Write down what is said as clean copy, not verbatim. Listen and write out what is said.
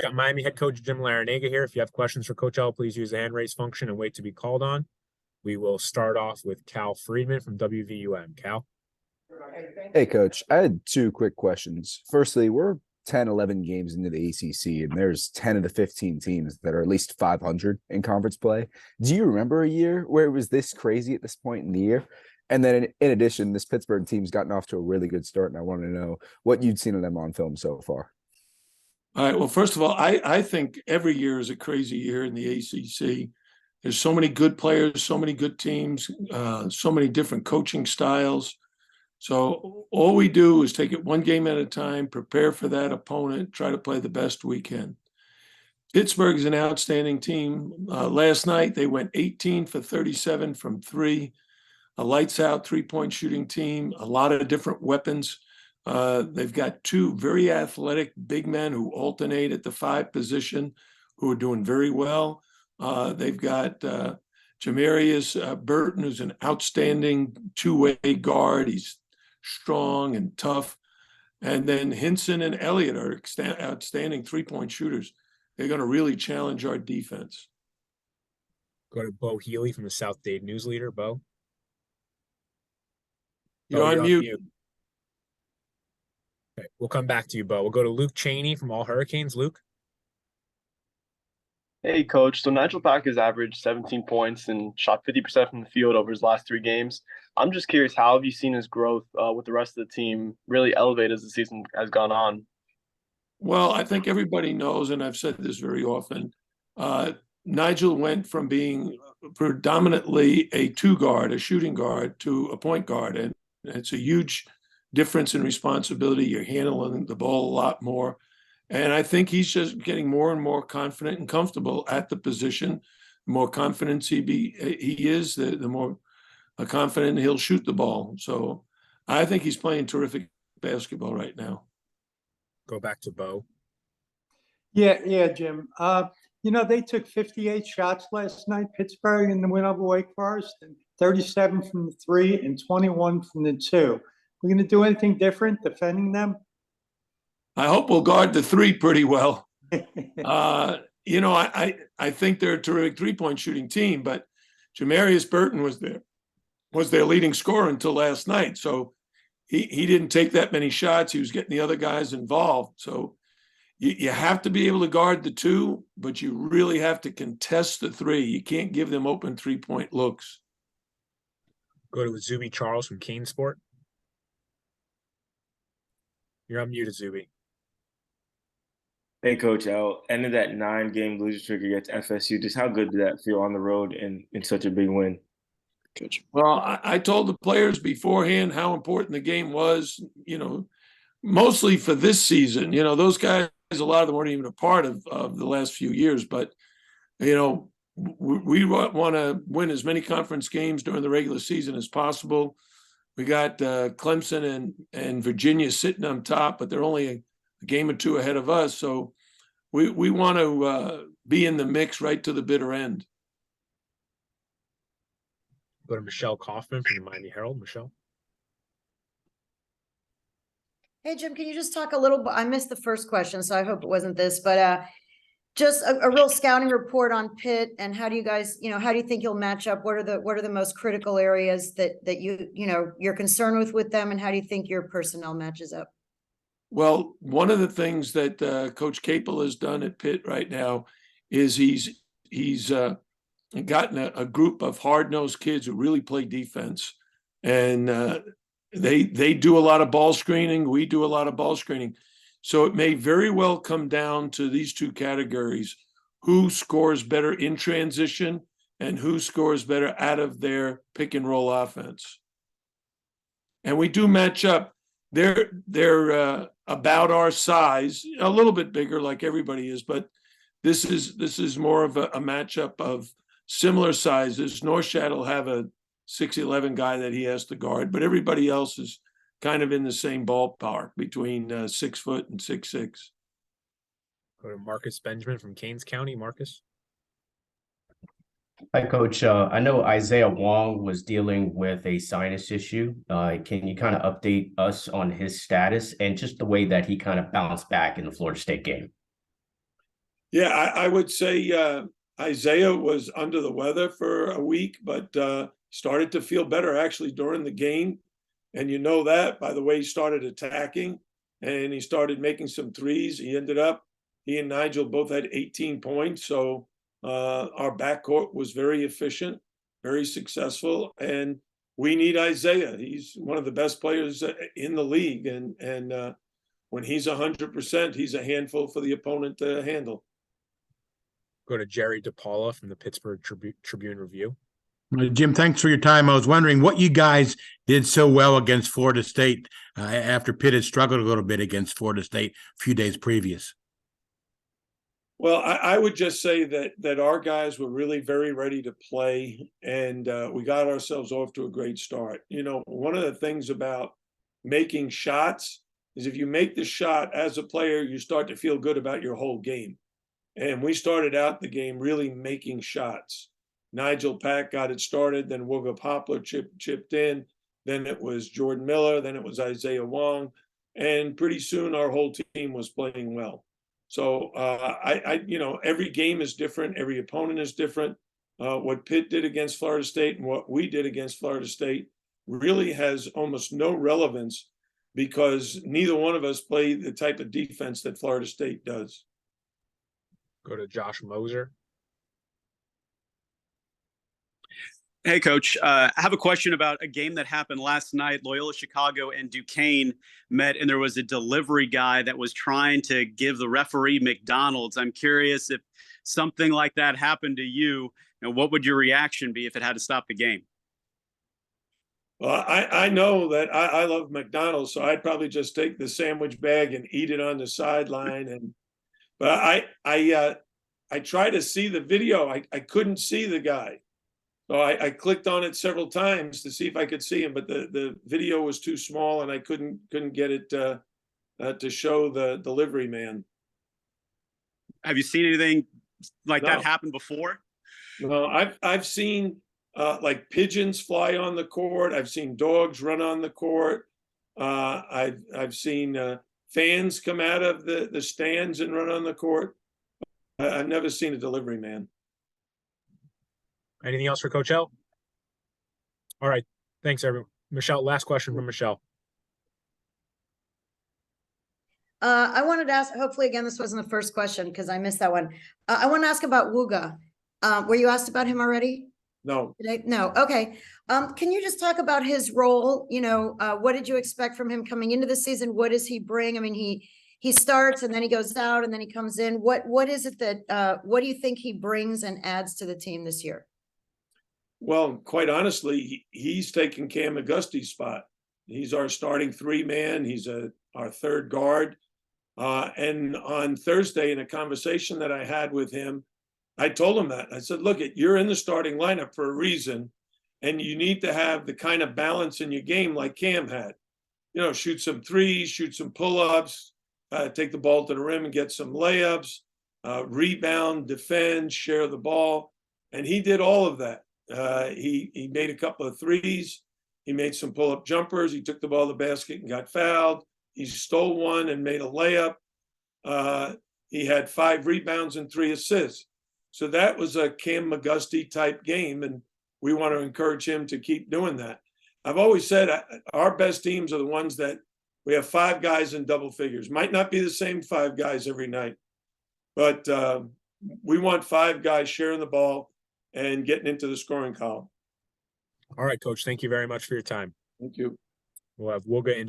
Got Miami head coach Jim Larrañaga here. If you have questions for Coach L, please use the hand raise function and wait to be called on. We will start off with Cal Friedman from WVUM. Cal? Hey, Coach. I had two quick questions. Firstly, we're 10, 11 games into the ACC, and there's 10 of the 15 teams that are at least 500 in conference play. Do you remember a year where it was this crazy at this point in the year? And then in addition, this Pittsburgh team's gotten off to a really good start, and I want to know what you'd seen of them on film so far. All right. Well, first of all, I think every year is a crazy year in the ACC. There's so many good players, so many good teams, so many different coaching styles. So all we do is take it one game at a time, prepare for that opponent, try to play the best we can. Pittsburgh is an outstanding team. Last night, they went 18 for 37 from three, a lights-out three-point shooting team, a lot of different weapons. They've got two very athletic big men who alternate at the five position who are doing very well. They've got Jamarius Burton, who's an outstanding two-way guard. He's strong and tough. And then Hinson and Elliott are outstanding three-point shooters. They're going to really challenge our defense. Go to Bo Healy from the South Dade News Leader. Bo? You're on mute. Okay, we'll come back to you, Bo. We'll go to Luke Cheney from All Hurricanes. Luke? Hey, Coach. So Nigel has averaged 17 points and shot 50% from the field over his last three games. I'm just curious, how have you seen his growth with the rest of the team really elevate as the season has gone on? Well, I think everybody knows, and I've said this very often, Nigel went from being predominantly a two-guard, a shooting guard, to a point guard, and it's a huge difference in responsibility. You're handling the ball a lot more. And I think he's just getting more and more confident and comfortable at the position. The more confidence he is, the more confident he'll shoot the ball. So I think he's playing terrific basketball right now. Go back to Bo. Yeah, Jim. They took 58 shots last night, Pittsburgh, in the win over Wake Forest, and 37 from the three and 21 from the two. We're going to do anything different defending them? I hope we'll guard the three pretty well. I think they're a terrific three-point shooting team, but Jamarius Burton was their leading scorer until last night. So he didn't take that many shots. He was getting the other guys involved. So you have to be able to guard the two, but you really have to contest the three. You can't give them open three-point looks. Go to Zuby Charles from Kane Sport. You're unmuted, Zuby. Hey, Coach L. Ended that 9-game losing streak against FSU. Just how good did that feel on the road in such a big win? Coach. Well, I told the players beforehand how important the game was, mostly for this season. Those guys, a lot of them weren't even a part of the last few years. But, we want to win as many conference games during the regular season as possible. We got Clemson and Virginia sitting on top, but they're only a game or two ahead of us. So we want to be in the mix right to the bitter end. Go to Michelle Kaufman from the Miami Herald. Michelle. Hey, Jim, can you just talk a little bit? I missed the first question, so I hope it wasn't this, but just a real scouting report on Pitt, and how do you guys, how do you think you'll match up? What are the most critical areas that you're concerned with them, and how do you think your personnel matches up? Well, one of the things that Coach Capel has done at Pitt right now is he's gotten a group of hard-nosed kids who really play defense, and they do a lot of ball screening. We do a lot of ball screening. So it may very well come down to these two categories: who scores better in transition and who scores better out of their pick and roll offense. And we do match up. They're about our size, a little bit bigger like everybody is, but this is more of a matchup of similar sizes. Norshad will have a 6'11" guy that he has to guard, but everybody else is kind of in the same ballpark between 6 foot and 6'6". Go to Marcus Benjamin from Keynes County. Marcus. Hi, Coach. I know Isaiah Wong was dealing with a sinus issue. Can you kind of update us on his status and just the way that he kind of bounced back in the Florida State game? Yeah, I would say Isaiah was under the weather for a week, but started to feel better actually during the game. And you know that by the way he started attacking and he started making some threes. He and Nigel both had 18 points. So our backcourt was very efficient, very successful. And we need Isaiah. He's one of the best players in the league. And when he's 100%, he's a handful for the opponent to handle. Go to Jerry DePaula from the Pittsburgh Tribune Review. Jim, thanks for your time. I was wondering what you guys did so well against Florida State after Pitt had struggled a little bit against Florida State a few days previous. Well, I would just say that our guys were really very ready to play, and we got ourselves off to a great start. You know, one of the things about making shots is if you make the shot as a player, you start to feel good about your whole game. And we started out the game really making shots. Nigel Pack got it started, then Wooga Poplar chipped in, then it was Jordan Miller, then it was Isaiah Wong, and pretty soon our whole team was playing well. So every game is different, every opponent is different. What Pitt did against Florida State and what we did against Florida State really has almost no relevance because neither one of us play the type of defense that Florida State does. Go to Josh Moser. Hey, Coach. I have a question about a game that happened last night. Loyola Chicago and Duquesne met, and there was a delivery guy that was trying to give the referee McDonald's. I'm curious if something like that happened to you, what would your reaction be if it had to stop the game? Well, I know that I love McDonald's, so I'd probably just take the sandwich bag and eat it on the sideline. But I tried to see the video. I couldn't see the guy. So I clicked on it several times to see if I could see him, but the video was too small and I couldn't get it to show the delivery man. Have you seen anything like that happen before? No, I've seen like pigeons fly on the court. I've seen dogs run on the court. I've seen fans come out of the stands and run on the court. I've never seen a delivery man. Anything else for Coach L? All right. Thanks, everyone. Michelle, last question from Michelle. I wanted to ask, hopefully, again, this wasn't the first question because I missed that one. I want to ask about Wooga. Were you asked about him already? No. No. Okay. Can you just talk about his role? What did you expect from him coming into the season? What does he bring? I mean, he starts and then he goes out and then he comes in. What is it that what do you think he brings and adds to the team this year? Well, quite honestly, he's taking Cam Auguste's spot. He's our starting three-man. He's our third guard. And on Thursday, in a conversation that I had with him, I told him that. I said, look, you're in the starting lineup for a reason, and you need to have the kind of balance in your game like Cam had. Shoot some threes, shoot some pull-ups, take the ball to the rim and get some layups, rebound, defend, share the ball. And he did all of that. He made a couple of threes. He made some pull-up jumpers. He took the ball to the basket and got fouled. He stole one and made a layup. He had 5 rebounds and 3 assists. So that was a Cam Auguste type game, and we want to encourage him to keep doing that. I've always said our best teams are the ones that we have 5 guys in double figures. Might not be the same 5 guys every night, but we want 5 guys sharing the ball and getting into the scoring column. All right, Coach. Thank you very much for your time. Thank you. We'll have Wooga in